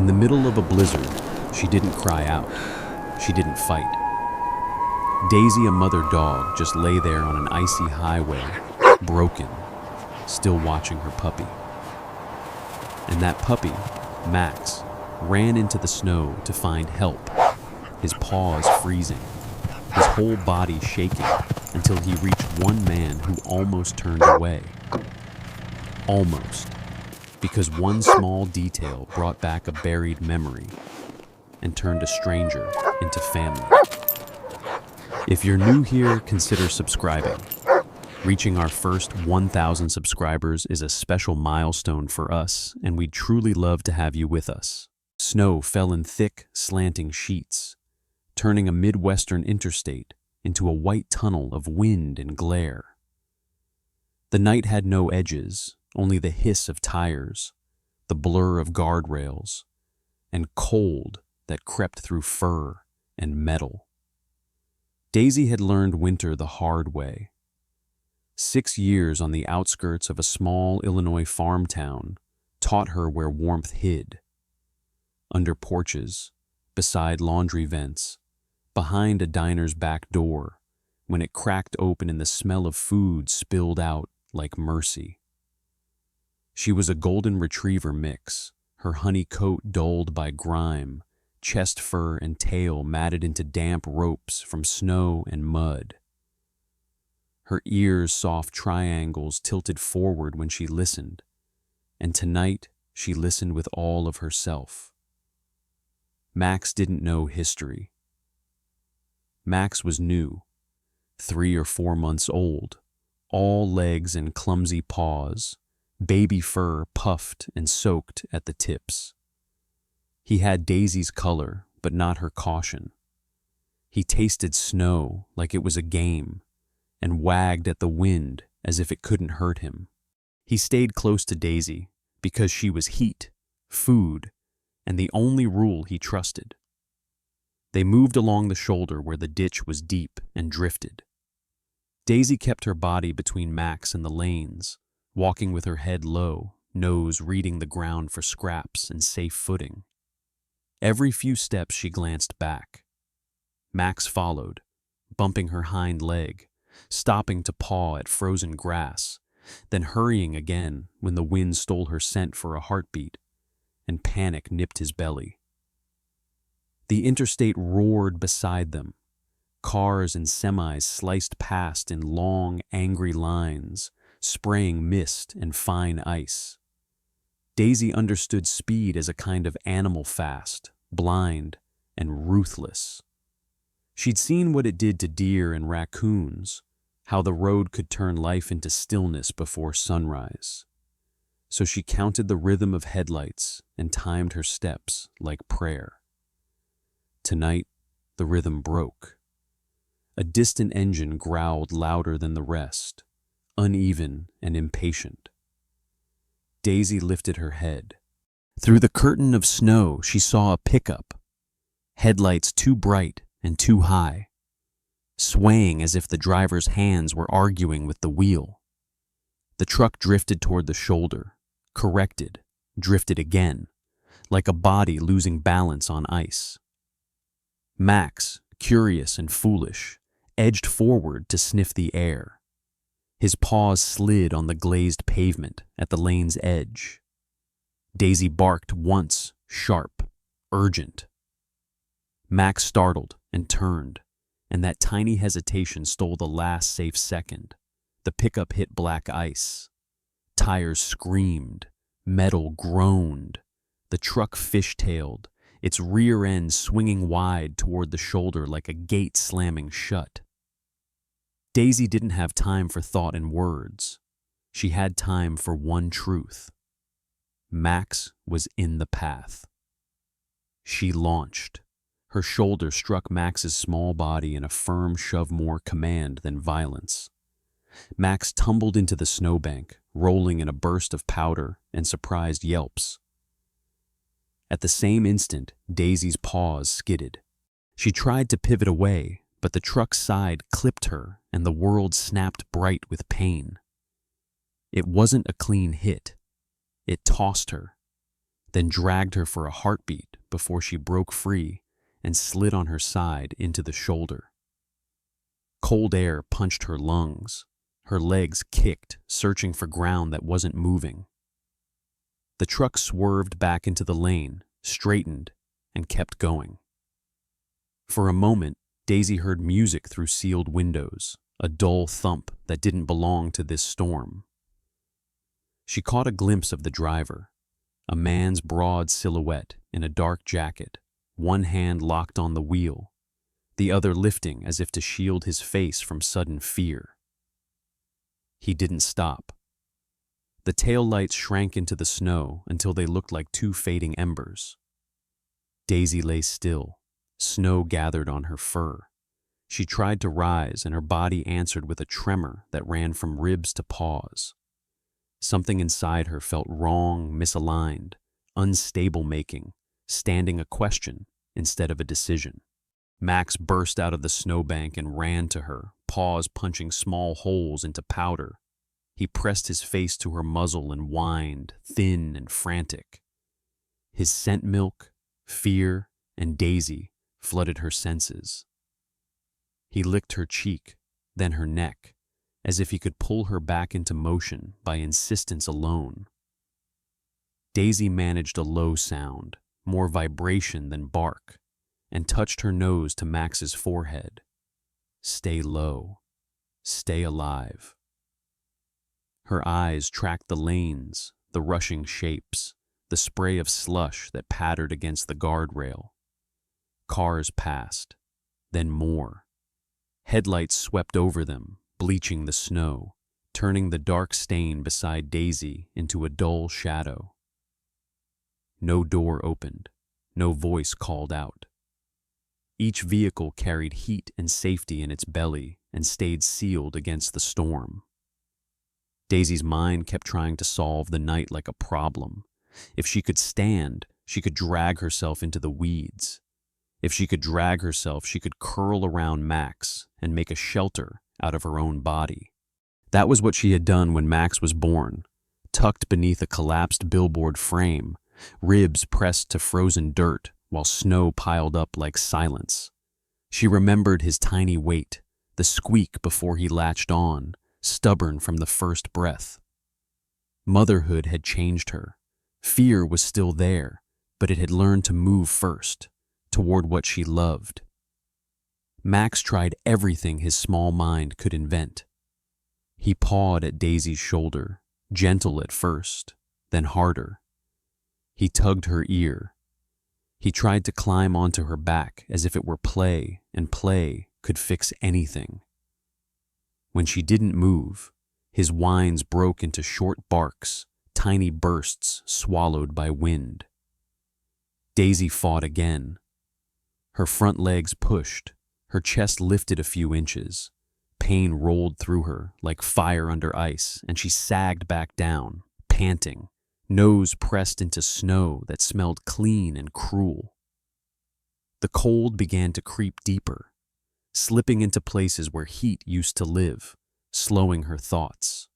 In the middle of a blizzard, she didn't cry out. She didn't fight. Daisy, a mother dog, just lay there on an icy highway, broken, still watching her puppy. And that puppy, Max, ran into the snow to find help, his paws freezing, his whole body shaking, until he reached one man who almost turned away. Almost. Because one small detail brought back a buried memory and turned a stranger into family. If you're new here, consider subscribing. Reaching our first 1,000 subscribers is a special milestone for us, and we'd truly love to have you with us. Snow fell in thick, slanting sheets, turning a Midwestern interstate into a white tunnel of wind and glare. The night had no edges, only the hiss of tires, the blur of guardrails, and cold that crept through fur and metal. Daisy had learned winter the hard way. 6 years on the outskirts of a small Illinois farm town taught her where warmth hid. Under porches, beside laundry vents, behind a diner's back door, when it cracked open and the smell of food spilled out like mercy. She was a golden retriever mix, her honey coat dulled by grime, chest fur and tail matted into damp ropes from snow and mud. Her ears soft triangles tilted forward when she listened, and tonight she listened with all of herself. Max didn't know history. Max was new, 3 or 4 months old, all legs and clumsy paws, baby fur puffed and soaked at the tips. He had Daisy's color, but not her caution. He tasted snow like it was a game, and wagged at the wind as if it couldn't hurt him. He stayed close to Daisy because she was heat, food, and the only rule he trusted. They moved along the shoulder where the ditch was deep and drifted. Daisy kept her body between Max and the lanes, walking with her head low, nose reading the ground for scraps and safe footing. Every few steps she glanced back. Max followed, bumping her hind leg, stopping to paw at frozen grass, then hurrying again when the wind stole her scent for a heartbeat, and panic nipped his belly. The interstate roared beside them. Cars and semis sliced past in long, angry lines, spraying mist and fine ice. Daisy understood speed as a kind of animal fast, blind, and ruthless. She'd seen what it did to deer and raccoons, how the road could turn life into stillness before sunrise. So she counted the rhythm of headlights and timed her steps like prayer. Tonight, the rhythm broke. A distant engine growled louder than the rest, uneven and impatient. Daisy lifted her head. Through the curtain of snow, she saw a pickup, headlights too bright and too high, swaying as if the driver's hands were arguing with the wheel. The truck drifted toward the shoulder, corrected, drifted again, like a body losing balance on ice. Max, curious and foolish, edged forward to sniff the air. His paws slid on the glazed pavement at the lane's edge. Daisy barked once, sharp, urgent. Max startled and turned, and that tiny hesitation stole the last safe second. The pickup hit black ice. Tires screamed, metal groaned. The truck fishtailed, its rear end swinging wide toward the shoulder like a gate slamming shut. Daisy didn't have time for thought and words. She had time for one truth. Max was in the path. She launched. Her shoulder struck Max's small body in a firm shove, more command than violence. Max tumbled into the snowbank, rolling in a burst of powder and surprised yelps. At the same instant, Daisy's paws skidded. She tried to pivot away, but the truck's side clipped her and the world snapped bright with pain. It wasn't a clean hit. It tossed her. then dragged her for a heartbeat before she broke free and slid on her side into the shoulder. Cold air punched her lungs. Her legs kicked, searching for ground that wasn't moving. The truck swerved back into the lane, straightened, and kept going. For a moment, Daisy heard music through sealed windows, a dull thump that didn't belong to this storm. She caught a glimpse of the driver, a man's broad silhouette in a dark jacket, one hand locked on the wheel, the other lifting as if to shield his face from sudden fear. He didn't stop. The taillights shrank into the snow until they looked like two fading embers. Daisy lay still. Snow gathered on her fur. She tried to rise, and her body answered with a tremor that ran from ribs to paws. Something inside her felt wrong, misaligned, unstable, standing a question instead of a decision. Max burst out of the snowbank and ran to her, paws punching small holes into powder. He pressed his face to her muzzle and whined, thin and frantic. His scent milk, fear, and Daisy flooded her senses. He licked her cheek, then her neck, as if he could pull her back into motion by insistence alone. Daisy managed a low sound, more vibration than bark, and touched her nose to Max's forehead. Stay low. Stay alive. Her eyes tracked the lanes, the rushing shapes, the spray of slush that pattered against the guardrail. Cars passed, then more. Headlights swept over them, bleaching the snow, turning the dark stain beside Daisy into a dull shadow. No door opened, no voice called out. Each vehicle carried heat and safety in its belly and stayed sealed against the storm. Daisy's mind kept trying to solve the night like a problem. If she could stand, she could drag herself into the weeds. If she could drag herself, she could curl around Max and make a shelter out of her own body. That was what she had done when Max was born, tucked beneath a collapsed billboard frame, ribs pressed to frozen dirt while snow piled up like silence. She remembered his tiny weight, the squeak before he latched on, stubborn from the first breath. Motherhood had changed her. Fear was still there, but it had learned to move first, toward what she loved. Max tried everything his small mind could invent. He pawed at Daisy's shoulder, gentle at first, then harder. He tugged her ear. He tried to climb onto her back as if it were play, and play could fix anything. When she didn't move, his whines broke into short barks, tiny bursts swallowed by wind. Daisy fought again. Her front legs pushed, her chest lifted a few inches. Pain rolled through her like fire under ice, and she sagged back down, panting, nose pressed into snow that smelled clean and cruel. The cold began to creep deeper, slipping into places where heat used to live, slowing her thoughts.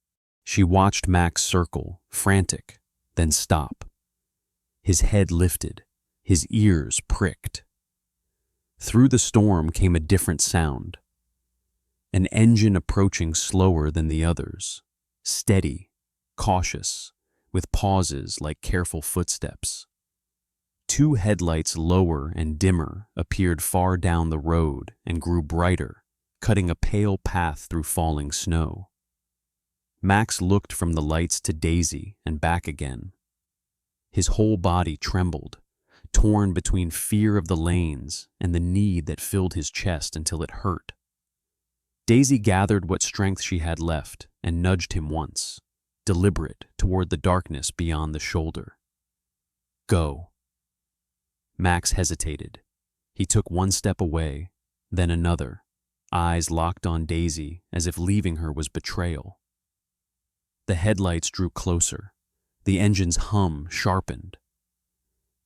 She watched Max circle, frantic, then stop. His head lifted, his ears pricked. Through the storm came a different sound. An engine approaching slower than the others, steady, cautious, with pauses like careful footsteps. Two headlights lower and dimmer appeared far down the road and grew brighter, cutting a pale path through falling snow. Max looked from the lights to Daisy and back again. His whole body trembled, torn between fear of the lanes and the need that filled his chest until it hurt. Daisy gathered what strength she had left and nudged him once, deliberate, toward the darkness beyond the shoulder. Go. Max hesitated. He took one step away, then another, eyes locked on Daisy as if leaving her was betrayal. The headlights drew closer. The engine's hum sharpened.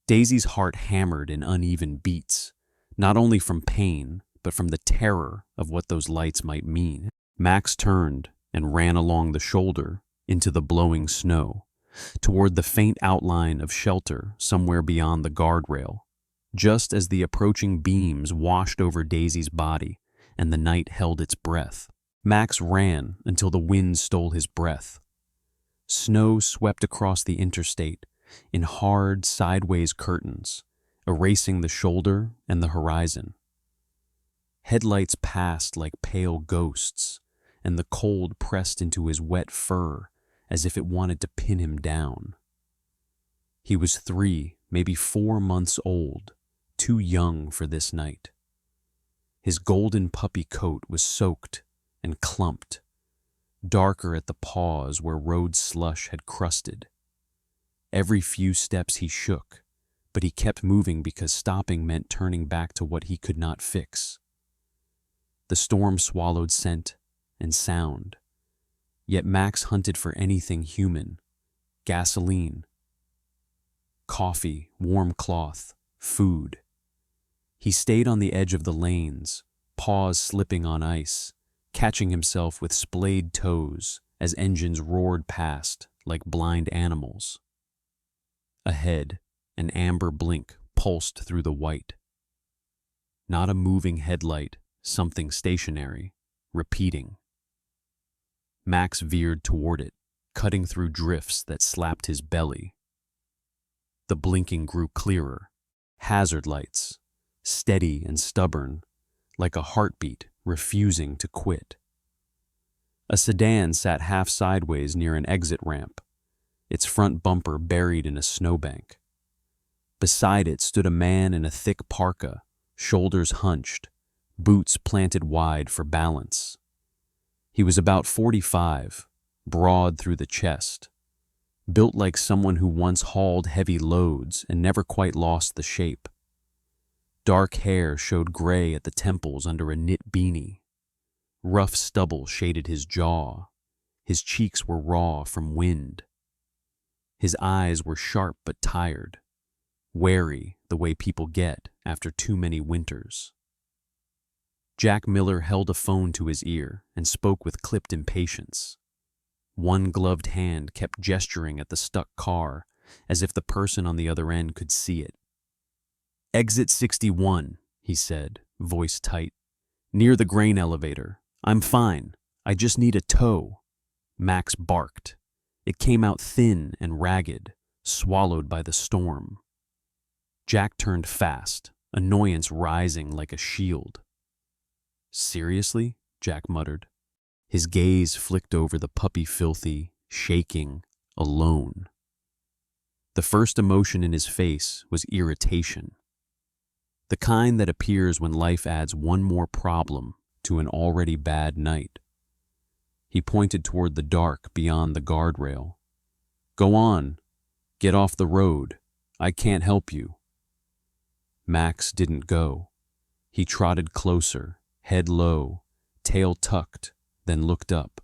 Daisy's heart hammered in uneven beats, not only from pain, but from the terror of what those lights might mean. Max turned and ran along the shoulder into the blowing snow, toward the faint outline of shelter somewhere beyond the guardrail, just as the approaching beams washed over Daisy's body and the night held its breath. Max ran until the wind stole his breath. Snow swept across the interstate in hard, sideways curtains, erasing the shoulder and the horizon. Headlights passed like pale ghosts, and the cold pressed into his wet fur as if it wanted to pin him down. He was 3, maybe 4 months old, too young for this night. His golden puppy coat was soaked and clumped, darker at the paws where road slush had crusted. Every few steps he shook, but he kept moving because stopping meant turning back to what he could not fix. The storm swallowed scent and sound, yet Max hunted for anything human: gasoline, coffee, warm cloth, food. He stayed on the edge of the lanes, paws slipping on ice, catching himself with splayed toes as engines roared past like blind animals. Ahead, an amber blink pulsed through the white. Not a moving headlight, something stationary, repeating. Max veered toward it, cutting through drifts that slapped his belly. The blinking grew clearer. Hazard lights, steady and stubborn, like a heartbeat refusing to quit. A sedan sat half sideways near an exit ramp, its front bumper buried in a snowbank. Beside it stood a man in a thick parka, shoulders hunched, boots planted wide for balance. He was about 45, broad through the chest, built like someone who once hauled heavy loads and never quite lost the shape. Dark hair showed gray at the temples under a knit beanie. Rough stubble shaded his jaw. His cheeks were raw from wind. His eyes were sharp but tired, wary the way people get after too many winters. Jack Miller held a phone to his ear and spoke with clipped impatience. One gloved hand kept gesturing at the stuck car as if the person on the other end could see it. "Exit 61, he said, voice tight. "Near the grain elevator. I'm fine. I just need a tow." Max barked. It came out thin and ragged, swallowed by the storm. Jack turned fast, annoyance rising like a shield. "Seriously?" Jack muttered. His gaze flicked over the puppy filthy, shaking, alone. The first emotion in his face was irritation. The kind that appears when life adds one more problem to an already bad night. He pointed toward the dark beyond the guardrail. "Go on. Get off the road. I can't help you." Max didn't go. He trotted closer, head low, tail tucked, then looked up.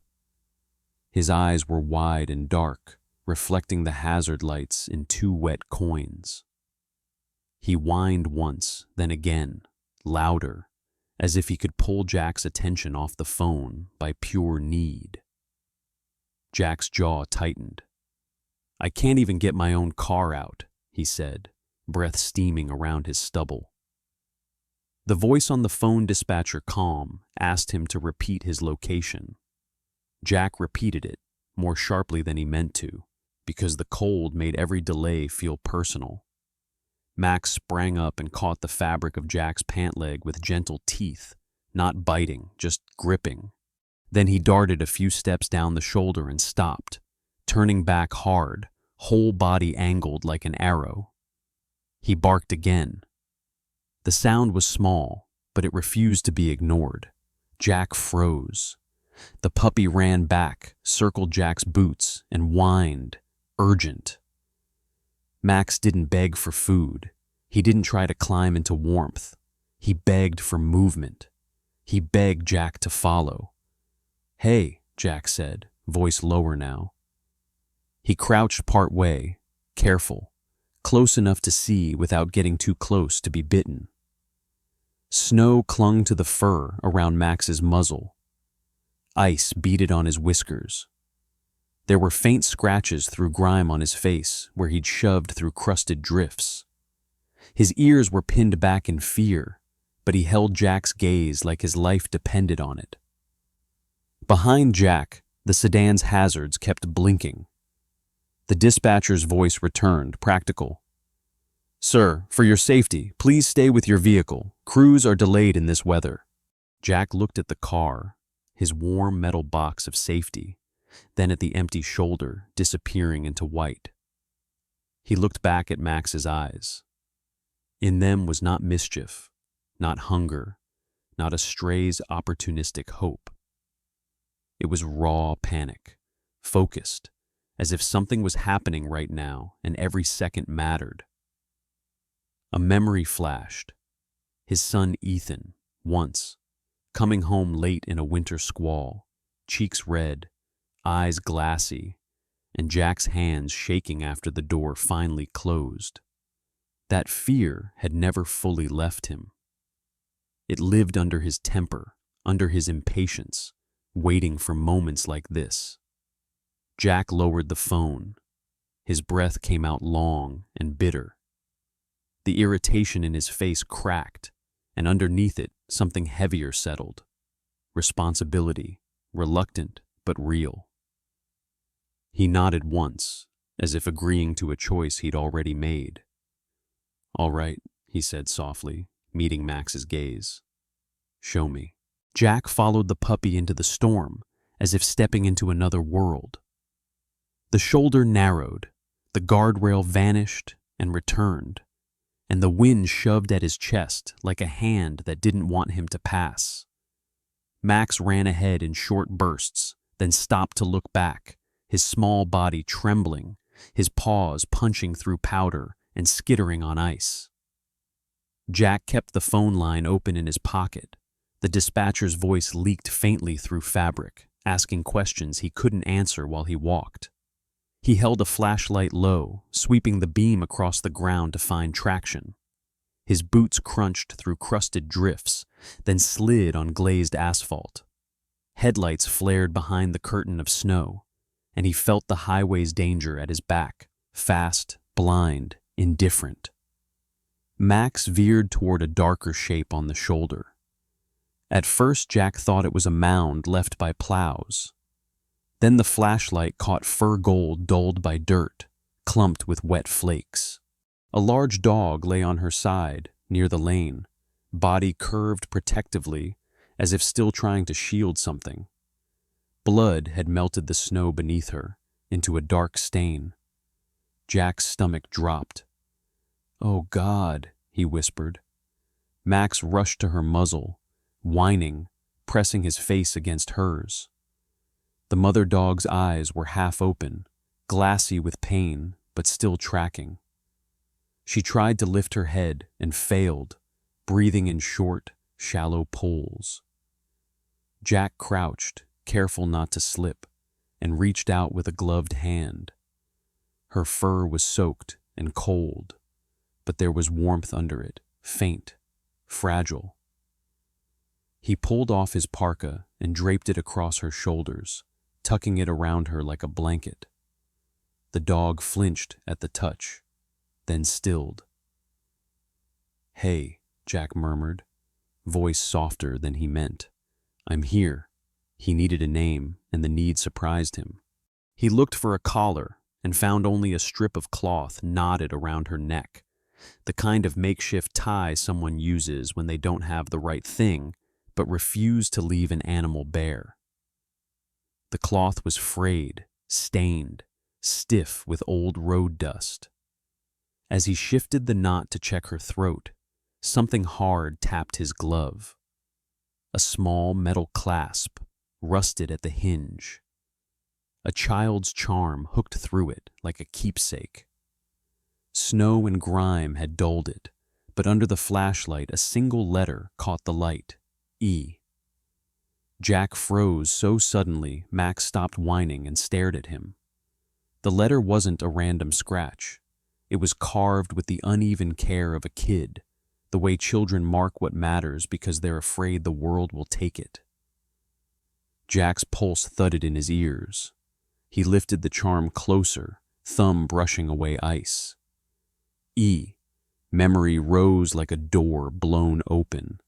His eyes were wide and dark, reflecting the hazard lights in 2 wet coins. He whined once, then again, louder, as if he could pull Jack's attention off the phone by pure need. Jack's jaw tightened. "I can't even get my own car out," he said, breath steaming around his stubble. The voice on the phone dispatcher calm asked him to repeat his location. Jack repeated it, more sharply than he meant to, because the cold made every delay feel personal. Max sprang up and caught the fabric of Jack's pant leg with gentle teeth, not biting, just gripping. Then he darted a few steps down the shoulder and stopped, turning back hard, whole body angled like an arrow. He barked again. The sound was small, but it refused to be ignored. Jack froze. The puppy ran back, circled Jack's boots, and whined, urgent. Max didn't beg for food. He didn't try to climb into warmth. He begged for movement. He begged Jack to follow. "Hey," Jack said, voice lower now. He crouched part way, careful, close enough to see without getting too close to be bitten. Snow clung to the fur around Max's muzzle. Ice beaded on his whiskers. There were faint scratches through grime on his face where he'd shoved through crusted drifts. His ears were pinned back in fear, but he held Jack's gaze like his life depended on it. Behind Jack, the sedan's hazards kept blinking. The dispatcher's voice returned, practical. "Sir, for your safety, please stay with your vehicle. Crews are delayed in this weather." Jack looked at the car, his warm metal box of safety, then at the empty shoulder disappearing into white. He looked back at Max's eyes. In them was not mischief, not hunger, not a stray's opportunistic hope. It was raw panic, focused, as if something was happening right now and every second mattered. A memory flashed. His son Ethan, once, coming home late in a winter squall, cheeks red, eyes glassy, and Jack's hands shaking after the door finally closed. That fear had never fully left him. It lived under his temper, under his impatience, waiting for moments like this. Jack lowered the phone. His breath came out long and bitter. The irritation in his face cracked, and underneath it, something heavier settled. Responsibility, reluctant but real. He nodded once, as if agreeing to a choice he'd already made. "All right," he said softly, meeting Max's gaze. "Show me." Jack followed the puppy into the storm, as if stepping into another world. The shoulder narrowed, the guardrail vanished and returned, and the wind shoved at his chest like a hand that didn't want him to pass. Max ran ahead in short bursts, then stopped to look back, his small body trembling, his paws punching through powder and skittering on ice. Jack kept the phone line open in his pocket. The dispatcher's voice leaked faintly through fabric, asking questions he couldn't answer while he walked. He held a flashlight low, sweeping the beam across the ground to find traction. His boots crunched through crusted drifts, then slid on glazed asphalt. Headlights flared behind the curtain of snow, and he felt the highway's danger at his back, fast, blind, indifferent. Max veered toward a darker shape on the shoulder. At first, Jack thought it was a mound left by plows. Then the flashlight caught fur gold dulled by dirt, clumped with wet flakes. A large dog lay on her side, near the lane, body curved protectively, as if still trying to shield something. Blood had melted the snow beneath her, into a dark stain. Jack's stomach dropped. "Oh, God," he whispered. Max rushed to her muzzle, whining, pressing his face against hers. The mother dog's eyes were half open, glassy with pain, but still tracking. She tried to lift her head and failed, breathing in short, shallow pulls. Jack crouched, careful not to slip, and reached out with a gloved hand. Her fur was soaked and cold, but there was warmth under it, faint, fragile. He pulled off his parka and draped it across her shoulders, tucking it around her like a blanket. The dog flinched at the touch, then stilled. "Hey," Jack murmured, voice softer than he meant. "I'm here." He needed a name, and the need surprised him. He looked for a collar and found only a strip of cloth knotted around her neck, the kind of makeshift tie someone uses when they don't have the right thing, but refuse to leave an animal bare. The cloth was frayed, stained, stiff with old road dust. As he shifted the knot to check her throat, something hard tapped his glove. A small metal clasp, rusted at the hinge. A child's charm hooked through it like a keepsake. Snow and grime had dulled it, but under the flashlight a single letter caught the light, E. Jack froze so suddenly Max stopped whining and stared at him. The letter wasn't a random scratch. It was carved with the uneven care of a kid, the way children mark what matters because they're afraid the world will take it. Jack's pulse thudded in his ears. He lifted the charm closer, thumb brushing away ice. E. Memory rose like a door blown open.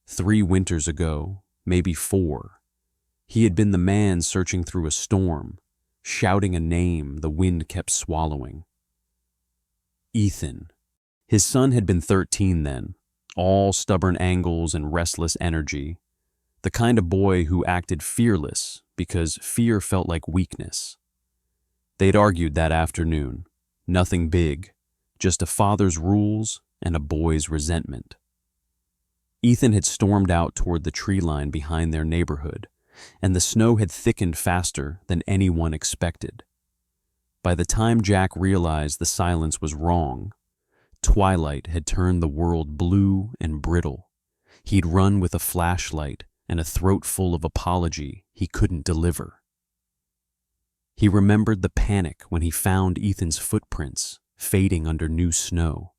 3 winters ago, maybe 4, he had been the man searching through a storm, shouting a name the wind kept swallowing. Ethan. His son had been 13 then, all stubborn angles and restless energy, the kind of boy who acted fearless because fear felt like weakness. They'd argued that afternoon, nothing big, just a father's rules and a boy's resentment. Ethan had stormed out toward the tree line behind their neighborhood, and the snow had thickened faster than anyone expected. By the time Jack realized the silence was wrong, twilight had turned the world blue and brittle. He'd run with a flashlight and a throat full of apology he couldn't deliver. He remembered the panic when he found Ethan's footprints fading under new snow.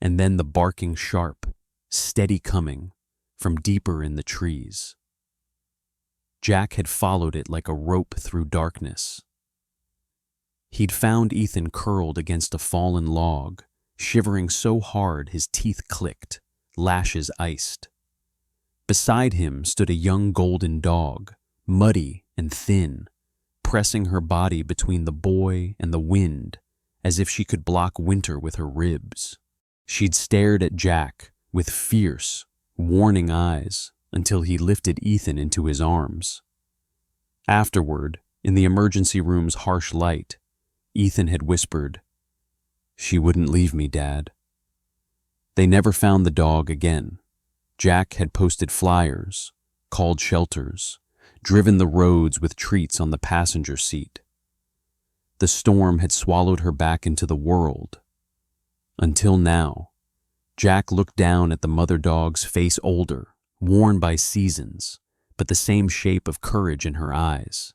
And then the barking sharp, steady coming from deeper in the trees. Jack had followed it like a rope through darkness. He'd found Ethan curled against a fallen log, shivering so hard his teeth clicked, lashes iced. Beside him stood a young golden dog, muddy and thin, pressing her body between the boy and the wind as if she could block winter with her ribs. She'd stared at Jack with fierce, warning eyes until he lifted Ethan into his arms. Afterward, in the emergency room's harsh light, Ethan had whispered, "She wouldn't leave me, Dad." They never found the dog again. Jack had posted flyers, called shelters, driven the roads with treats on the passenger seat. The storm had swallowed her back into the world. Until now, Jack looked down at the mother dog's face, older, worn by seasons, but the same shape of courage in her eyes.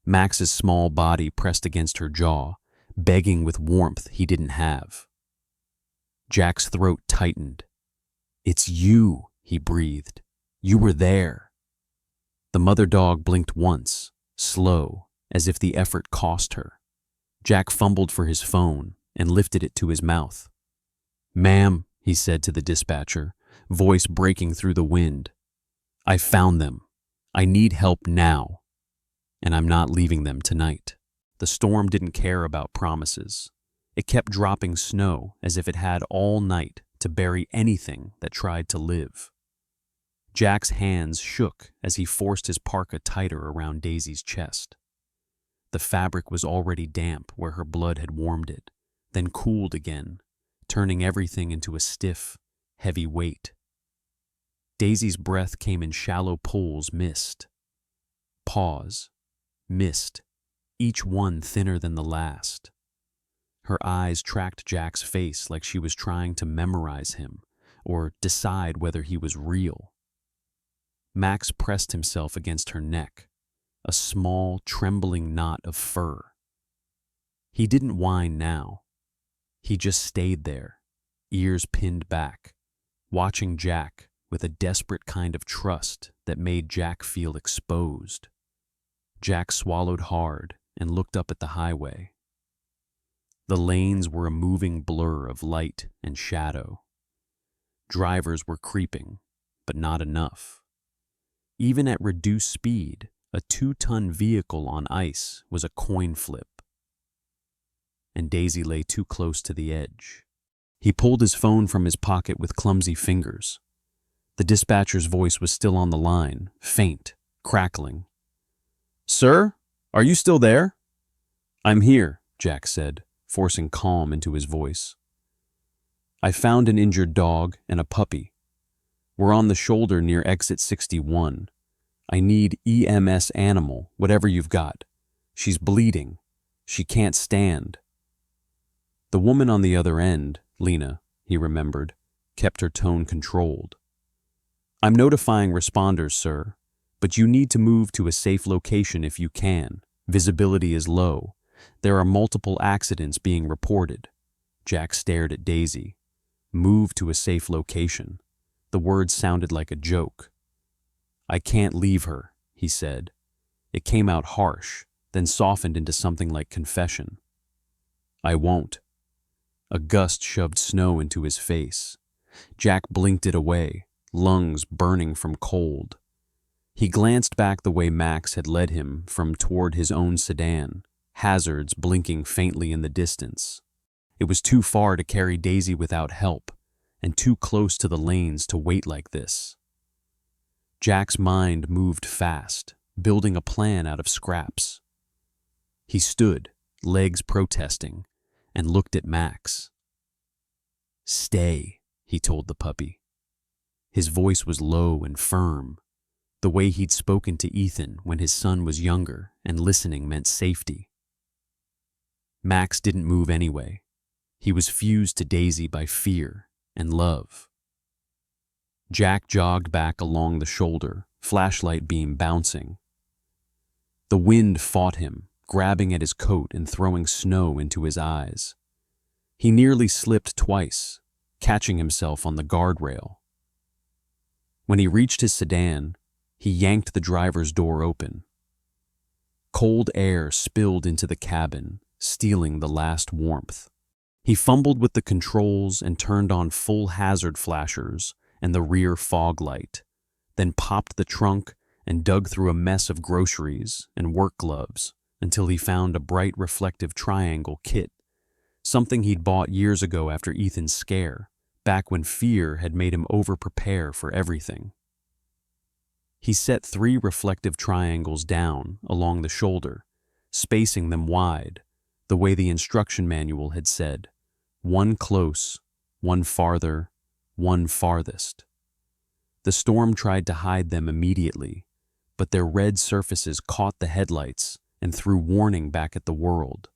Max's small body pressed against her jaw, begging with warmth he didn't have. Jack's throat tightened. "It's you," he breathed. "You were there." The mother dog blinked once, slow, as if the effort cost her. Jack fumbled for his phone and lifted it to his mouth. "Ma'am," he said to the dispatcher, voice breaking through the wind. "I found them. I need help now. And I'm not leaving them tonight." The storm didn't care about promises. It kept dropping snow as if it had all night to bury anything that tried to live. Jack's hands shook as he forced his parka tighter around Daisy's chest. The fabric was already damp where her blood had warmed it, then cooled again, turning everything into a stiff, heavy weight. Daisy's breath came in shallow pulls, missed. Pause. Missed, each one thinner than the last. Her eyes tracked Jack's face like she was trying to memorize him or decide whether he was real. Max pressed himself against her neck, a small, trembling knot of fur. He didn't whine now. He just stayed there, ears pinned back, watching Jack with a desperate kind of trust that made Jack feel exposed. Jack swallowed hard and looked up at the highway. The lanes were a moving blur of light and shadow. Drivers were creeping, but not enough. Even at reduced speed, a 2-ton vehicle on ice was a coin flip. And Daisy lay too close to the edge. He pulled his phone from his pocket with clumsy fingers. The dispatcher's voice was still on the line, faint, crackling. "Sir, are you still there?" "I'm here," Jack said, forcing calm into his voice. "I found an injured dog and a puppy. We're on the shoulder near exit 61. I need EMS animal, whatever you've got. She's bleeding. She can't stand." The woman on the other end, Lena, he remembered, kept her tone controlled. "I'm notifying responders, sir. But you need to move to a safe location if you can. Visibility is low. There are multiple accidents being reported." Jack stared at Daisy. "Move to a safe location." The words sounded like a joke. "I can't leave her," he said. It came out harsh, then softened into something like confession. "I won't." A gust shoved snow into his face. Jack blinked it away, lungs burning from cold. He glanced back the way Max had led him from toward his own sedan, hazards blinking faintly in the distance. It was too far to carry Daisy without help, and too close to the lanes to wait like this. Jack's mind moved fast, building a plan out of scraps. He stood, legs protesting, and looked at Max. "Stay," he told the puppy. His voice was low and firm, the way he'd spoken to Ethan when his son was younger and listening meant safety. Max didn't move anyway. He was fused to Daisy by fear and love. Jack jogged back along the shoulder, flashlight beam bouncing. The wind fought him, grabbing at his coat and throwing snow into his eyes. He nearly slipped twice, catching himself on the guardrail. When he reached his sedan, he yanked the driver's door open. Cold air spilled into the cabin, stealing the last warmth. He fumbled with the controls and turned on full hazard flashers and the rear fog light, then popped the trunk and dug through a mess of groceries and work gloves until he found a bright reflective triangle kit, something he'd bought years ago after Ethan's scare, back when fear had made him over-prepare for everything. He set 3 reflective triangles down along the shoulder, spacing them wide, the way the instruction manual had said, 1 close, 1 farther, 1 farthest. The storm tried to hide them immediately, but their red surfaces caught the headlights and threw warning back at the world.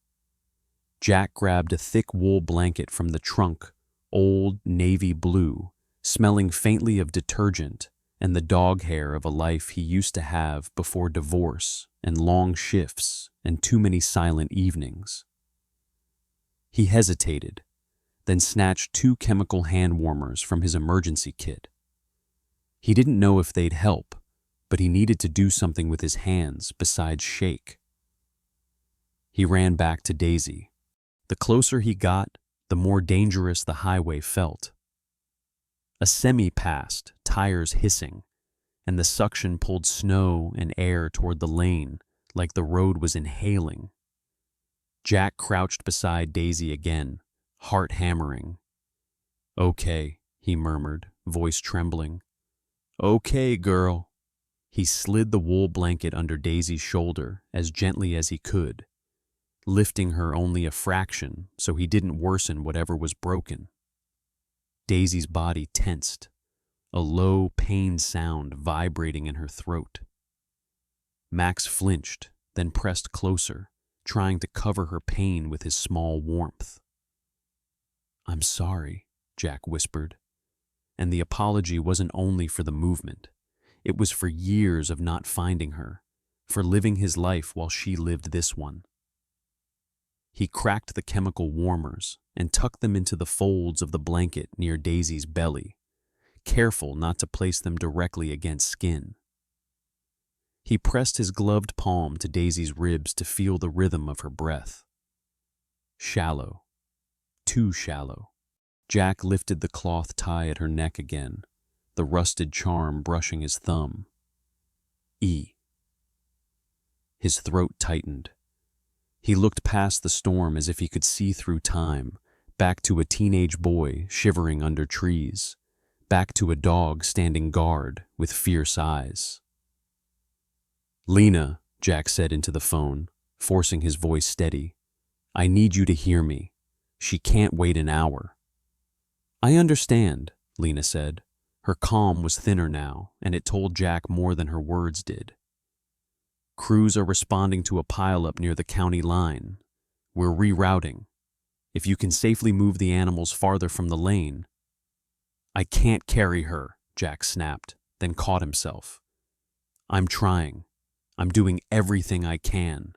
Jack grabbed a thick wool blanket from the trunk, old navy blue, smelling faintly of detergent and the dog hair of a life he used to have before divorce and long shifts and too many silent evenings. He hesitated, then snatched 2 chemical hand warmers from his emergency kit. He didn't know if they'd help, but he needed to do something with his hands besides shake. He ran back to Daisy. The closer he got, the more dangerous the highway felt. A semi passed, tires hissing, and the suction pulled snow and air toward the lane like the road was inhaling. Jack crouched beside Daisy again, heart hammering. "Okay," he murmured, voice trembling. "Okay, girl." He slid the wool blanket under Daisy's shoulder as gently as he could, lifting her only a fraction so he didn't worsen whatever was broken. Daisy's body tensed, a low, pained sound vibrating in her throat. Max flinched, then pressed closer, trying to cover her pain with his small warmth. "I'm sorry," Jack whispered. And the apology wasn't only for the movement. It was for years of not finding her, for living his life while she lived this one. He cracked the chemical warmers and tucked them into the folds of the blanket near Daisy's belly, careful not to place them directly against skin. He pressed his gloved palm to Daisy's ribs to feel the rhythm of her breath. Shallow. Too shallow. Jack lifted the cloth tie at her neck again, the rusted charm brushing his thumb. E. His throat tightened. He looked past the storm as if he could see through time, back to a teenage boy shivering under trees, back to a dog standing guard with fierce eyes. "Lena," Jack said into the phone, forcing his voice steady, "I need you to hear me. She can't wait an hour." "I understand," Lena said. Her calm was thinner now, and it told Jack more than her words did. "Crews are responding to a pileup near the county line. We're rerouting. If you can safely move the animals farther from the lane—" "I can't carry her," Jack snapped, then caught himself. "I'm trying. I'm doing everything I can."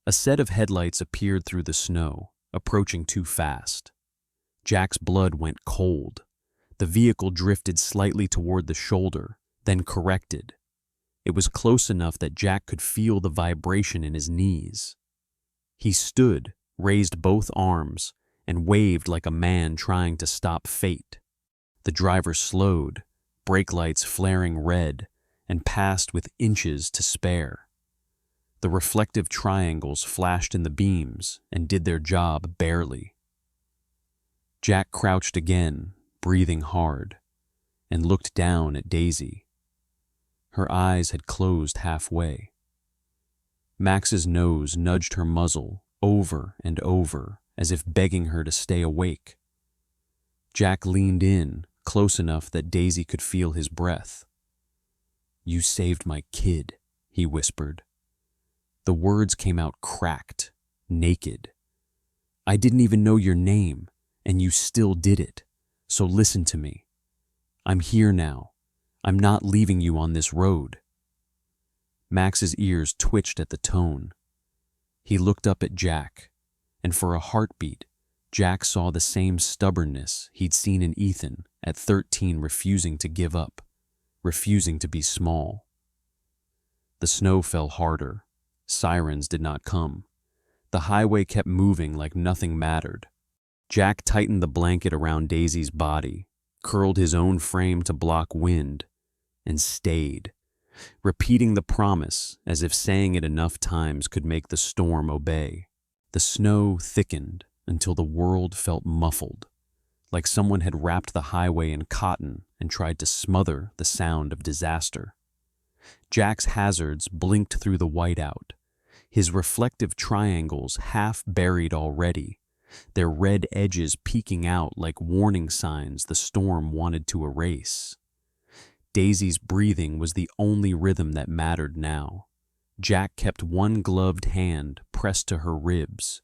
A set of headlights appeared through the snow, approaching too fast. Jack's blood went cold. The vehicle drifted slightly toward the shoulder, then corrected. It was close enough that Jack could feel the vibration in his knees. He stood, raised both arms, and waved like a man trying to stop fate. The driver slowed, brake lights flaring red, and passed with inches to spare. The reflective triangles flashed in the beams and did their job barely. Jack crouched again, breathing hard, and looked down at Daisy. Her eyes had closed halfway. Max's nose nudged her muzzle over and over as if begging her to stay awake. Jack leaned in, close enough that Daisy could feel his breath. "You saved my kid," he whispered. The words came out cracked, naked. "I didn't even know your name, and you still did it. So listen to me. I'm here now. I'm not leaving you on this road." Max's ears twitched at the tone. He looked up at Jack, and for a heartbeat, Jack saw the same stubbornness he'd seen in Ethan at 13, refusing to give up, refusing to be small. The snow fell harder. Sirens did not come. The highway kept moving like nothing mattered. Jack tightened the blanket around Daisy's body, curled his own frame to block wind, and stayed, repeating the promise as if saying it enough times could make the storm obey. The snow thickened until the world felt muffled, like someone had wrapped the highway in cotton and tried to smother the sound of disaster. Jack's hazards blinked through the whiteout, his reflective triangles half buried already, their red edges peeking out like warning signs the storm wanted to erase. Daisy's breathing was the only rhythm that mattered now. Jack kept one gloved hand pressed to her ribs,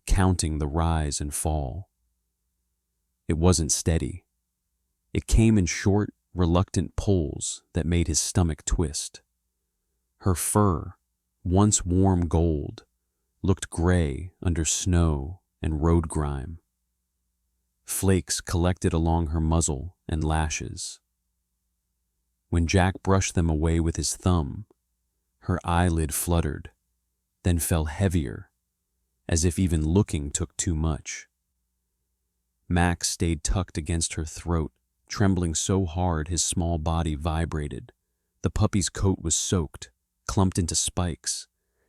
counting the rise and fall. It wasn't steady. It came in short, reluctant pulls that made his stomach twist. Her fur, once warm gold, looked gray under snow and road grime. Flakes collected along her muzzle and lashes. When Jack brushed them away with his thumb, her eyelid fluttered, then fell heavier, as if even looking took too much. Max stayed tucked against her throat, trembling so hard his small body vibrated. The puppy's coat was soaked, clumped into spikes,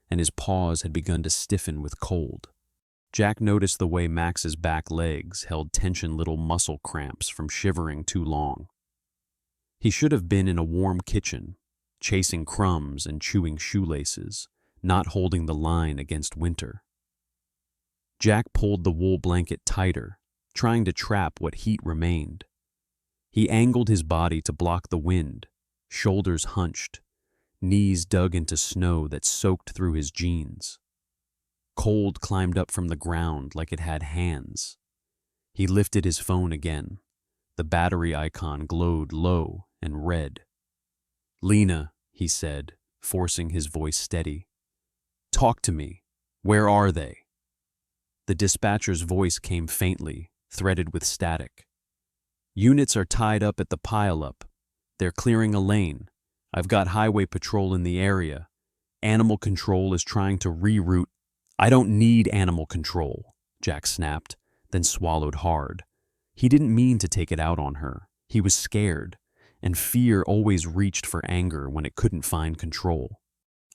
and his paws had begun to stiffen with cold. Jack noticed the way Max's back legs held tension little muscle cramps from shivering too long. He should have been in a warm kitchen, chasing crumbs and chewing shoelaces, not holding the line against winter. Jack pulled the wool blanket tighter, trying to trap what heat remained. He angled his body to block the wind, shoulders hunched, knees dug into snow that soaked through his jeans. Cold climbed up from the ground like it had hands. He lifted his phone again. The battery icon glowed low and red. "Lena," he said, forcing his voice steady. "Talk to me. Where are they?" The dispatcher's voice came faintly, threaded with static. "Units are tied up at the pile-up. They're clearing a lane. I've got highway patrol in the area. Animal control is trying to reroute." "I don't need animal control," Jack snapped, then swallowed hard. He didn't mean to take it out on her. He was scared, and fear always reached for anger when it couldn't find control.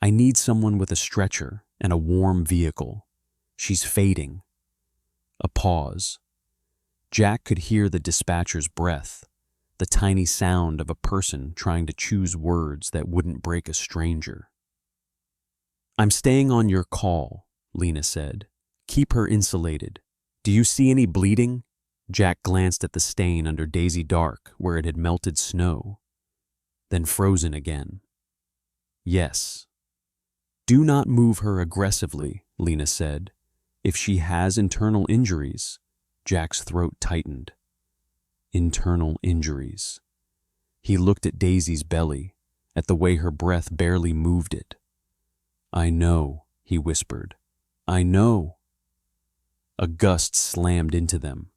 "I need someone with a stretcher and a warm vehicle. She's fading." A pause. Jack could hear the dispatcher's breath, the tiny sound of a person trying to choose words that wouldn't break a stranger. "I'm staying on your call," Lena said. "Keep her insulated. Do you see any bleeding?" Jack glanced at the stain under Daisy Dark where it had melted snow, then frozen again. "Yes." "Do not move her aggressively," Lena said. "If she has internal injuries," Jack's throat tightened. Internal injuries. He looked at Daisy's belly, at the way her breath barely moved it. "I know," he whispered. "I know." A gust slammed into them.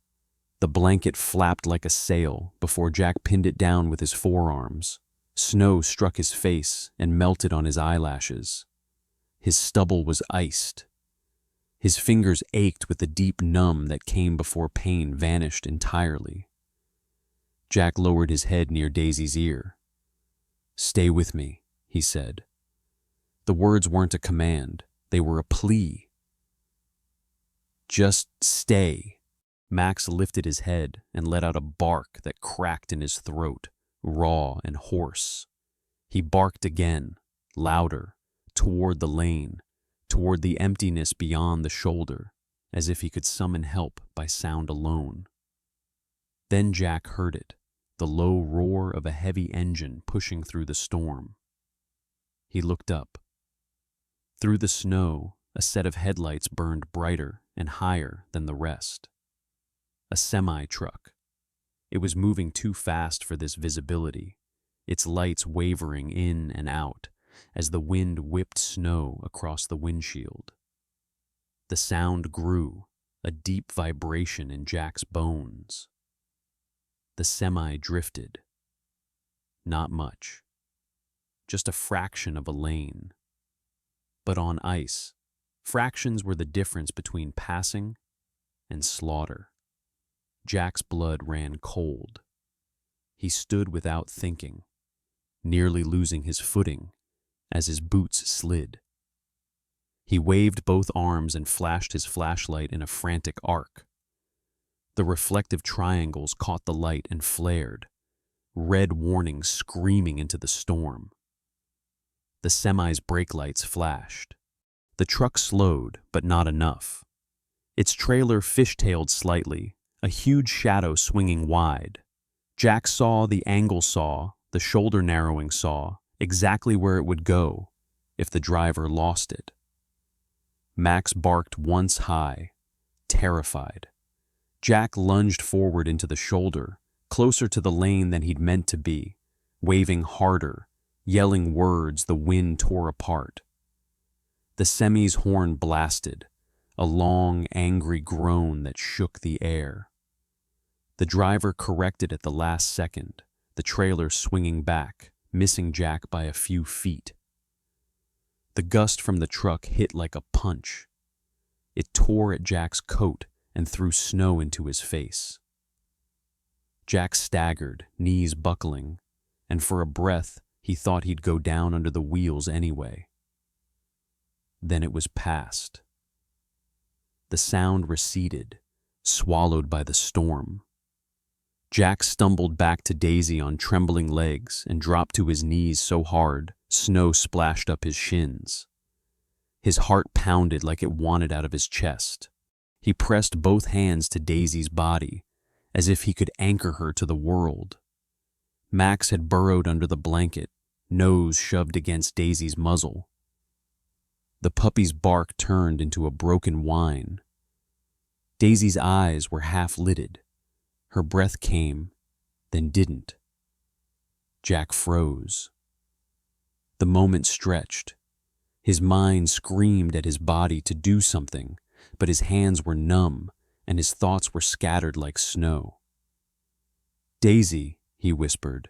The blanket flapped like a sail before Jack pinned it down with his forearms, Snow struck his face and melted on his eyelashes. His stubble was iced. His fingers ached with the deep numb that came before pain vanished entirely. Jack lowered his head near Daisy's ear. "Stay with me," he said. The words weren't a command, they were a plea. "Just stay." Max lifted his head and let out a bark that cracked in his throat, raw and hoarse. He barked again, louder, toward the lane, toward the emptiness beyond the shoulder, as if he could summon help by sound alone. Then Jack heard it, the low roar of a heavy engine pushing through the storm. He looked up. Through the snow, a set of headlights burned brighter and higher than the rest. A semi-truck. It was moving too fast for this visibility, its lights wavering in and out as the wind whipped snow across the windshield. The sound grew, a deep vibration in Jack's bones. The semi drifted. Not much. Just a fraction of a lane. But on ice, fractions were the difference between passing and slaughter. Jack's blood ran cold. He stood without thinking, nearly losing his footing as his boots slid. He waved both arms and flashed his flashlight in a frantic arc. The reflective triangles caught the light and flared, red warnings screaming into the storm. The semi's brake lights flashed. The truck slowed, but not enough. Its trailer fishtailed slightly, a huge shadow swinging wide. Jack saw the angle saw, the shoulder-narrowing saw, exactly where it would go if the driver lost it. Max barked once high, terrified. Jack lunged forward into the shoulder, closer to the lane than he'd meant to be, waving harder, yelling words the wind tore apart. The semi's horn blasted, a long, angry groan that shook the air. The driver corrected at the last second, the trailer swinging back, missing Jack by a few feet. The gust from the truck hit like a punch. It tore at Jack's coat and threw snow into his face. Jack staggered, knees buckling, and for a breath he thought he'd go down under the wheels anyway. Then it was past. The sound receded, swallowed by the storm. Jack stumbled back to Daisy on trembling legs and dropped to his knees so hard, snow splashed up his shins. His heart pounded like it wanted out of his chest. He pressed both hands to Daisy's body, as if he could anchor her to the world. Max had burrowed under the blanket, nose shoved against Daisy's muzzle. The puppy's bark turned into a broken whine. Daisy's eyes were half-lidded. Her breath came, then didn't. Jack froze. The moment stretched. His mind screamed at his body to do something, but his hands were numb and his thoughts were scattered like snow. "Daisy," he whispered.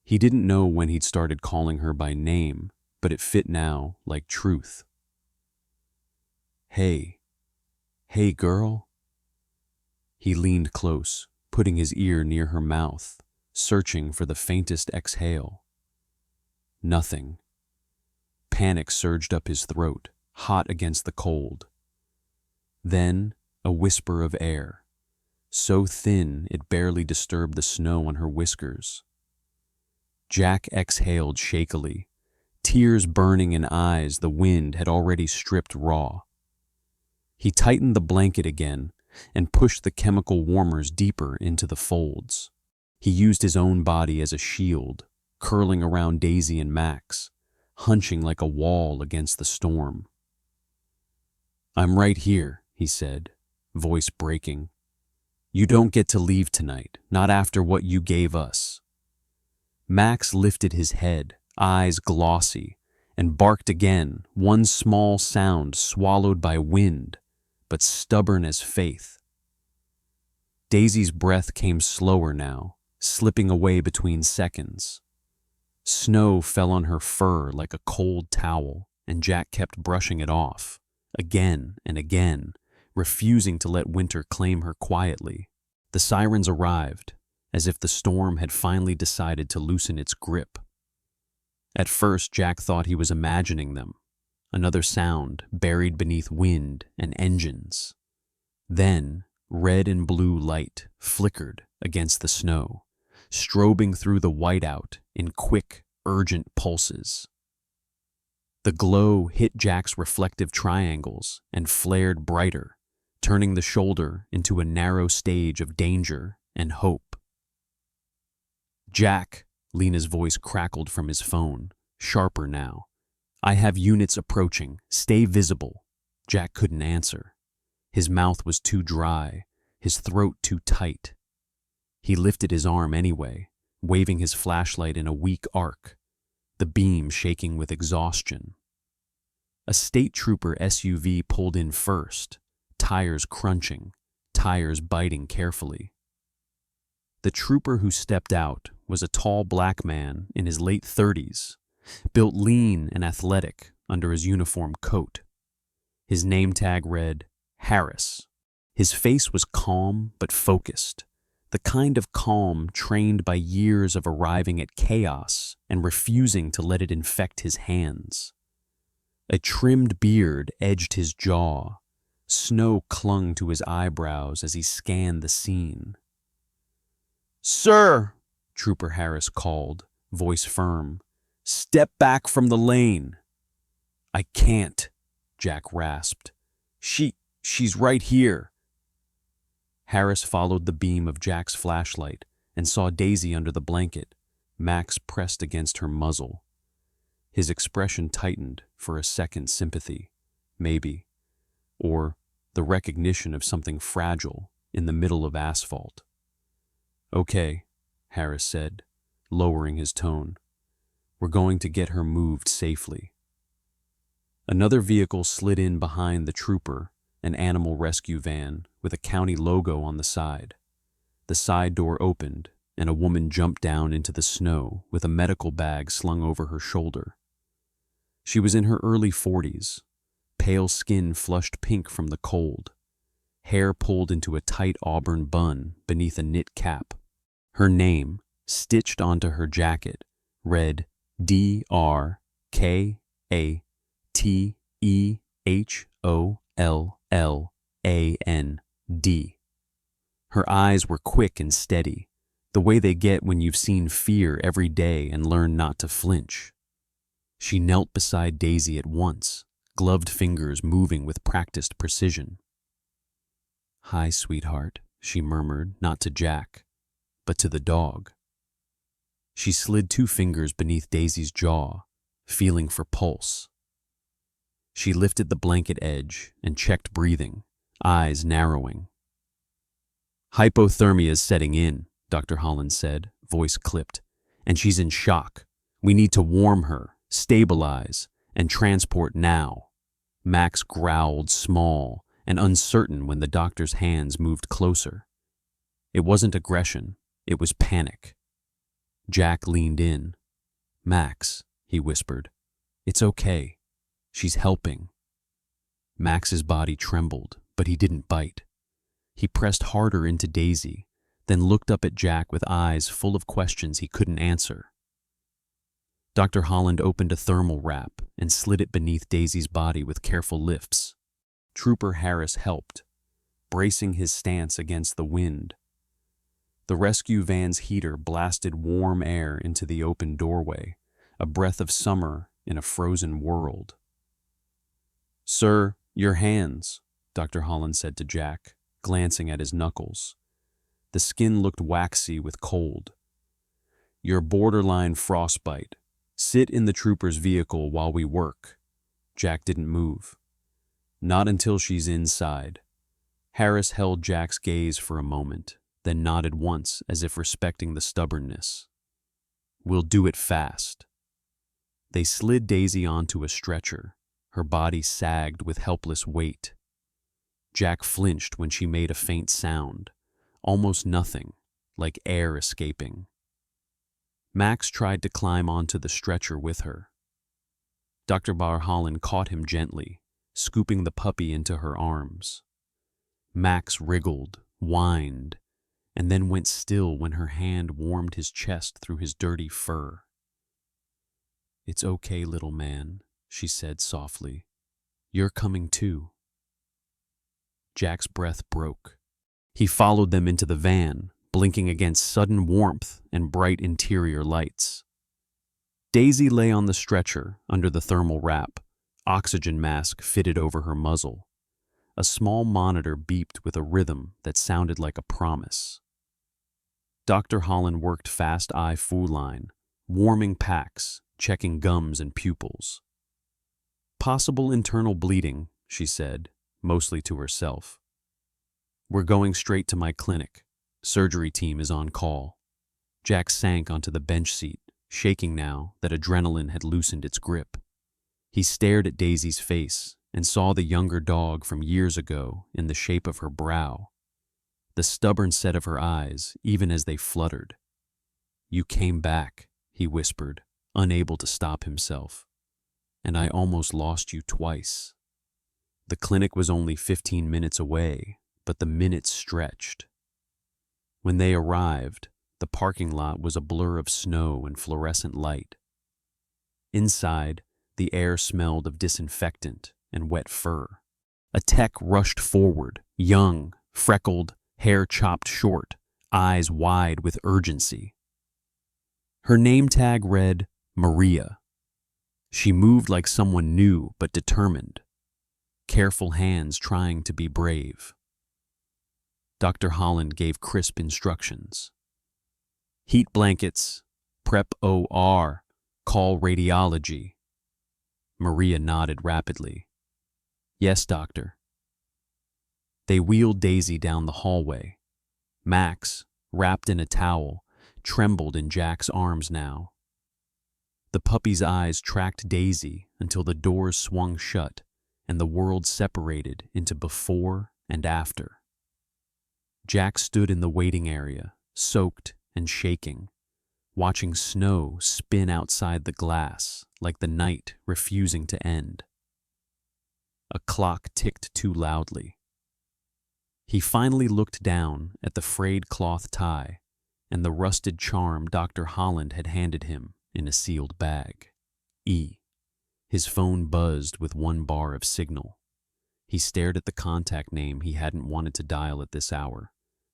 He didn't know when he'd started calling her by name, but it fit now like truth. "Hey. Hey, girl." He leaned close, putting his ear near her mouth, searching for the faintest exhale. Nothing. Panic surged up his throat, hot against the cold. Then a whisper of air, so thin it barely disturbed the snow on her whiskers. Jack exhaled shakily, tears burning in eyes the wind had already stripped raw. He tightened the blanket again and pushed the chemical warmers deeper into the folds. He used his own body as a shield, curling around Daisy and Max, hunching like a wall against the storm. "I'm right here," he said, voice breaking. "You don't get to leave tonight, not after what you gave us." Max lifted his head, eyes glossy, and barked again, one small sound swallowed by wind, but stubborn as faith. Daisy's breath came slower now, slipping away between seconds. Snow fell on her fur like a cold towel, and Jack kept brushing it off, again and again, refusing to let winter claim her quietly. The sirens arrived, as if the storm had finally decided to loosen its grip. At first, Jack thought he was imagining them, another sound buried beneath wind and engines. Then, red and blue light flickered against the snow, strobing through the whiteout in quick, urgent pulses. The glow hit Jack's reflective triangles and flared brighter, turning the shoulder into a narrow stage of danger and hope. "Jack," Lena's voice crackled from his phone, sharper now. "I have units approaching. Stay visible." Jack couldn't answer. His mouth was too dry, his throat too tight. He lifted his arm anyway, waving his flashlight in a weak arc, the beam shaking with exhaustion. A state trooper SUV pulled in first, tires crunching, tires biting carefully. The trooper who stepped out was a tall black man in his late 30s, built lean and athletic under his uniform coat. His name tag read, Harris. His face was calm but focused, the kind of calm trained by years of arriving at chaos and refusing to let it infect his hands. A trimmed beard edged his jaw. Snow clung to his eyebrows as he scanned the scene. "Sir," Trooper Harris called, voice firm, "step back from the lane." "I can't," Jack rasped. She's right here." Harris followed the beam of Jack's flashlight and saw Daisy under the blanket, Max pressed against her muzzle. His expression tightened for a second sympathy, maybe, or the recognition of something fragile in the middle of asphalt. "Okay," Harris said, lowering his tone. "We're going to get her moved safely." Another vehicle slid in behind the trooper, an animal rescue van with a county logo on the side. The side door opened, and a woman jumped down into the snow with a medical bag slung over her shoulder. She was in her early 40s, pale skin flushed pink from the cold, hair pulled into a tight auburn bun beneath a knit cap. Her name, stitched onto her jacket, read DRKATEHOLLAND. Her eyes were quick and steady, the way they get when you've seen fear every day and learned not to flinch. She knelt beside Daisy at once, gloved fingers moving with practiced precision. "Hi, sweetheart," she murmured, not to Jack, but to the dog. She slid 2 fingers beneath Daisy's jaw, feeling for pulse. She lifted the blanket edge and checked breathing, eyes narrowing. "Hypothermia is setting in," Dr. Holland said, voice clipped, "and she's in shock. We need to warm her, stabilize, and transport now." Max growled, small and uncertain when the doctor's hands moved closer. It wasn't aggression, it was panic. Jack leaned in. "Max," he whispered, "it's okay. She's helping." Max's body trembled, but he didn't bite. He pressed harder into Daisy, then looked up at Jack with eyes full of questions he couldn't answer. Dr. Holland opened a thermal wrap and slid it beneath Daisy's body with careful lifts. Trooper Harris helped, bracing his stance against the wind. The rescue van's heater blasted warm air into the open doorway, a breath of summer in a frozen world. "Sir, your hands," Dr. Holland said to Jack, glancing at his knuckles. The skin looked waxy with cold. "You're borderline frostbite. Sit in the trooper's vehicle while we work." Jack didn't move. "Not until she's inside." Harris held Jack's gaze for a moment, then nodded once as if respecting the stubbornness. "We'll do it fast." They slid Daisy onto a stretcher, her body sagged with helpless weight. Jack flinched when she made a faint sound, almost nothing, like air escaping. Max tried to climb onto the stretcher with her. Dr. Holland caught him gently, scooping the puppy into her arms. Max wriggled, whined, and then went still when her hand warmed his chest through his dirty fur. "It's okay, little man," she said softly. "You're coming too." Jack's breath broke. He followed them into the van, blinking against sudden warmth and bright interior lights. Daisy lay on the stretcher under the thermal wrap, oxygen mask fitted over her muzzle. A small monitor beeped with a rhythm that sounded like a promise. Dr. Holland worked fast eye full line, warming packs, checking gums and pupils. "Possible internal bleeding," she said, mostly to herself. "We're going straight to my clinic. Surgery team is on call." Jack sank onto the bench seat, shaking now that adrenaline had loosened its grip. He stared at Daisy's face and saw the younger dog from years ago in the shape of her brow, the stubborn set of her eyes even as they fluttered. "You came back," he whispered, unable to stop himself. "And I almost lost you twice." The clinic was only 15 minutes away, but the minutes stretched. When they arrived, the parking lot was a blur of snow and fluorescent light. Inside, the air smelled of disinfectant and wet fur. A tech rushed forward, young, freckled, hair chopped short, eyes wide with urgency. Her name tag read Maria. She moved like someone new but determined, careful hands trying to be brave. Dr. Holland gave crisp instructions. "Heat blankets, prep OR, call radiology." Maria nodded rapidly. "Yes, doctor." They wheeled Daisy down the hallway. Max, wrapped in a towel, trembled in Jack's arms now. The puppy's eyes tracked Daisy until the doors swung shut and the world separated into before and after. Jack stood in the waiting area, soaked and shaking, watching snow spin outside the glass like the night refusing to end. A clock ticked too loudly. He finally looked down at the frayed cloth tie and the rusted charm Dr. Holland had handed him in a sealed bag. His phone buzzed with one bar of signal. He stared at the contact name he hadn't wanted to dial at this hour,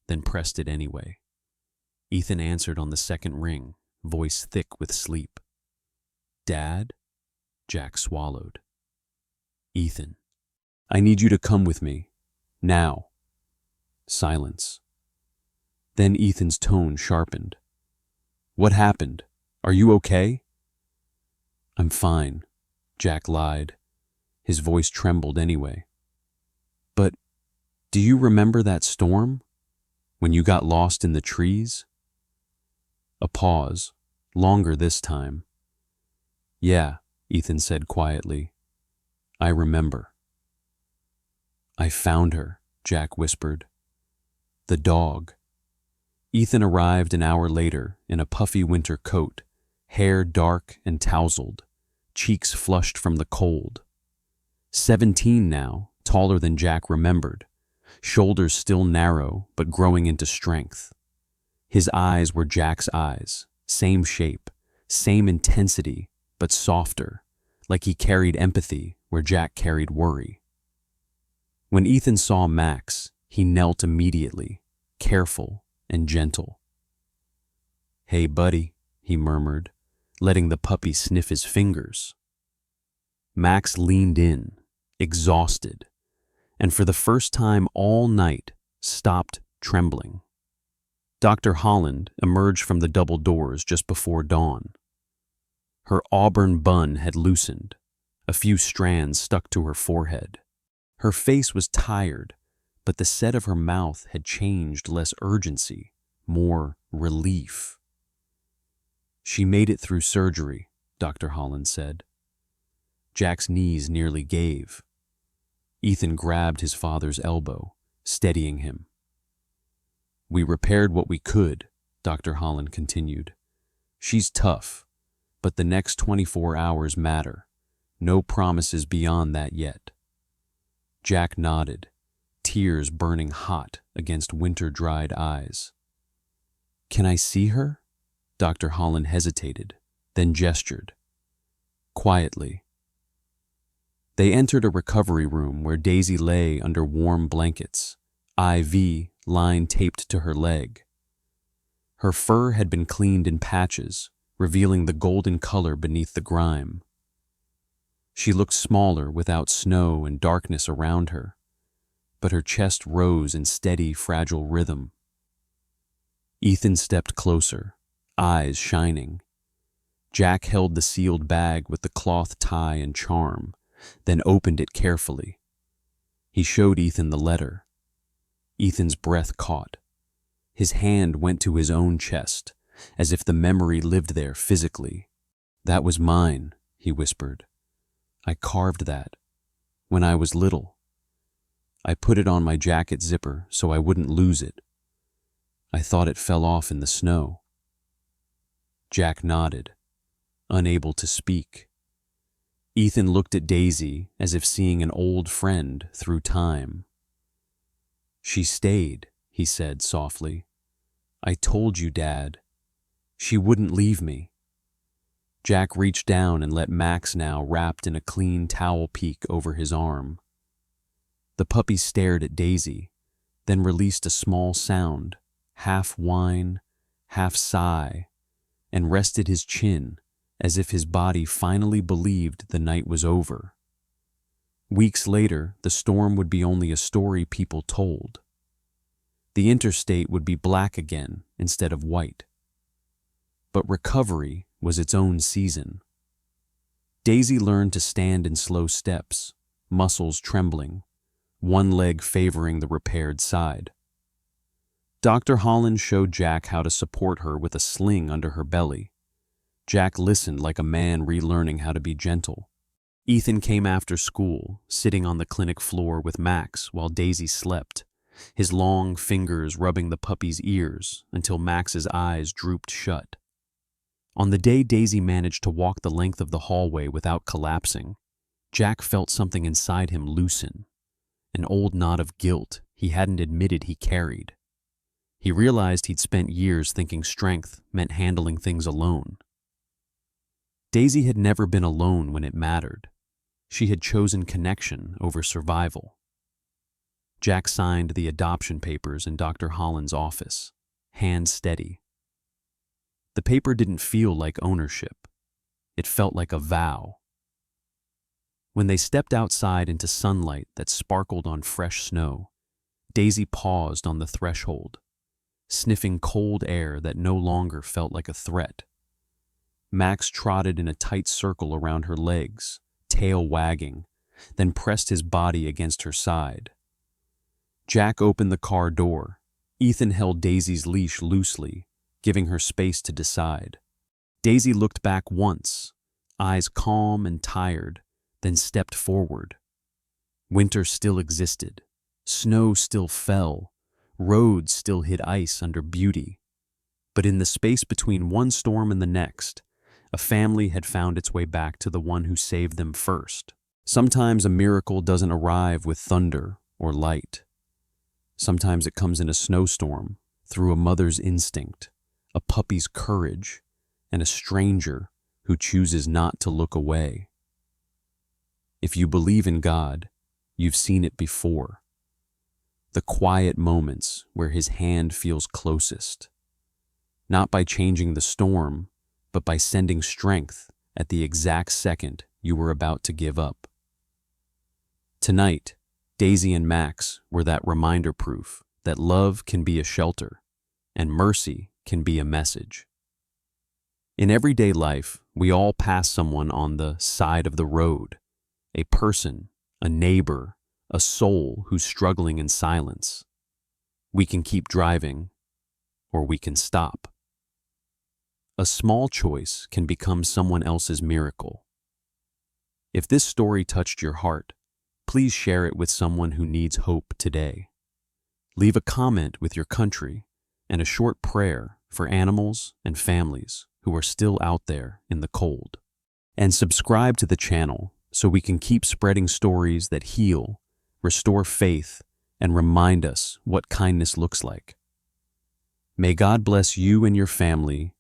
then pressed it anyway. Ethan answered on the second ring, voice thick with sleep. "Dad?" Jack swallowed. "Ethan, I need you to come with me. Now." Silence. Then Ethan's tone sharpened. "What happened? Are you okay?" "I'm fine," Jack lied. His voice trembled anyway. "But do you remember that storm? When you got lost in the trees?" A pause, longer this time. "Yeah," Ethan said quietly. "I remember." "I found her," Jack whispered. "The dog." Ethan arrived an hour later in a puffy winter coat, hair dark and tousled, cheeks flushed from the cold. 17 now, taller than Jack remembered, shoulders still narrow but growing into strength. His eyes were Jack's eyes, same shape, same intensity, but softer, like he carried empathy where Jack carried worry. When Ethan saw Max, he knelt immediately, careful and gentle. "Hey, buddy," he murmured, letting the puppy sniff his fingers. Max leaned in, exhausted, and for the first time all night stopped trembling. Dr. Holland emerged from the double doors just before dawn. Her auburn bun had loosened, a few strands stuck to her forehead. Her face was tired, but the set of her mouth had changed, less urgency, more relief. "She made it through surgery," Dr. Holland said. Jack's knees nearly gave. Ethan grabbed his father's elbow, steadying him. "We repaired what we could," Dr. Holland continued. She's tough, but the next 24 hours matter. No promises beyond that yet. Jack nodded, tears burning hot against winter-dried eyes. Can I see her? Dr. Holland hesitated, then gestured. Quietly. They entered a recovery room where Daisy lay under warm blankets, IV line taped to her leg. Her fur had been cleaned in patches, revealing the golden color beneath the grime. She looked smaller without snow and darkness around her, but her chest rose in steady, fragile rhythm. Ethan stepped closer, eyes shining. Jack held the sealed bag with the cloth tie and charm, then opened it carefully. He showed Ethan the letter. Ethan's breath caught. His hand went to his own chest, as if the memory lived there physically. That was mine, he whispered. I carved that when I was little. I put it on my jacket zipper so I wouldn't lose it. I thought it fell off in the snow. Jack nodded, unable to speak. Ethan looked at Daisy as if seeing an old friend through time. She stayed, he said softly. I told you, Dad. She wouldn't leave me. Jack reached down and let Max, now wrapped in a clean towel, peek over his arm. The puppy stared at Daisy, then released a small sound, half whine, half sigh, and rested his chin as if his body finally believed the night was over. Weeks later, the storm would be only a story people told. The interstate would be black again instead of white. But recovery was its own season. Daisy learned to stand in slow steps, muscles trembling, one leg favoring the repaired side. Dr. Holland showed Jack how to support her with a sling under her belly. Jack listened like a man relearning how to be gentle. Ethan came after school, sitting on the clinic floor with Max while Daisy slept, his long fingers rubbing the puppy's ears until Max's eyes drooped shut. On the day Daisy managed to walk the length of the hallway without collapsing, Jack felt something inside him loosen, an old knot of guilt he hadn't admitted he carried. He realized he'd spent years thinking strength meant handling things alone. Daisy had never been alone when it mattered. She had chosen connection over survival. Jack signed the adoption papers in Dr. Holland's office, hands steady. The paper didn't feel like ownership. It felt like a vow. When they stepped outside into sunlight that sparkled on fresh snow, Daisy paused on the threshold, sniffing cold air that no longer felt like a threat. Max trotted in a tight circle around her legs, tail wagging, then pressed his body against her side. Jack opened the car door. Ethan held Daisy's leash loosely, giving her space to decide. Daisy looked back once, eyes calm and tired, then stepped forward. Winter still existed. Snow still fell. Roads still hid ice under beauty. But in the space between one storm and the next, a family had found its way back to the one who saved them first. Sometimes a miracle doesn't arrive with thunder or light. Sometimes it comes in a snowstorm, through a mother's instinct, a puppy's courage, and a stranger who chooses not to look away. If you believe in God, you've seen it before. The quiet moments where His hand feels closest. Not by changing the storm, but by sending strength at the exact second you were about to give up. Tonight, Daisy and Max were that reminder proof that love can be a shelter and mercy can be a message. In everyday life, we all pass someone on the side of the road, a person, a neighbor, a soul who's struggling in silence. We can keep driving, or we can stop. A small choice can become someone else's miracle. If this story touched your heart, please share it with someone who needs hope today. Leave a comment with your country and a short prayer for animals and families who are still out there in the cold. And subscribe to the channel so we can keep spreading stories that heal, restore faith, and remind us what kindness looks like. May God bless you and your family,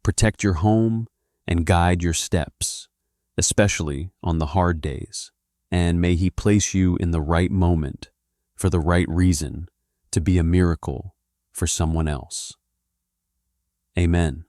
protect your home, and guide your steps, especially on the hard days. And may He place you in the right moment for the right reason to be a miracle for someone else. Amen.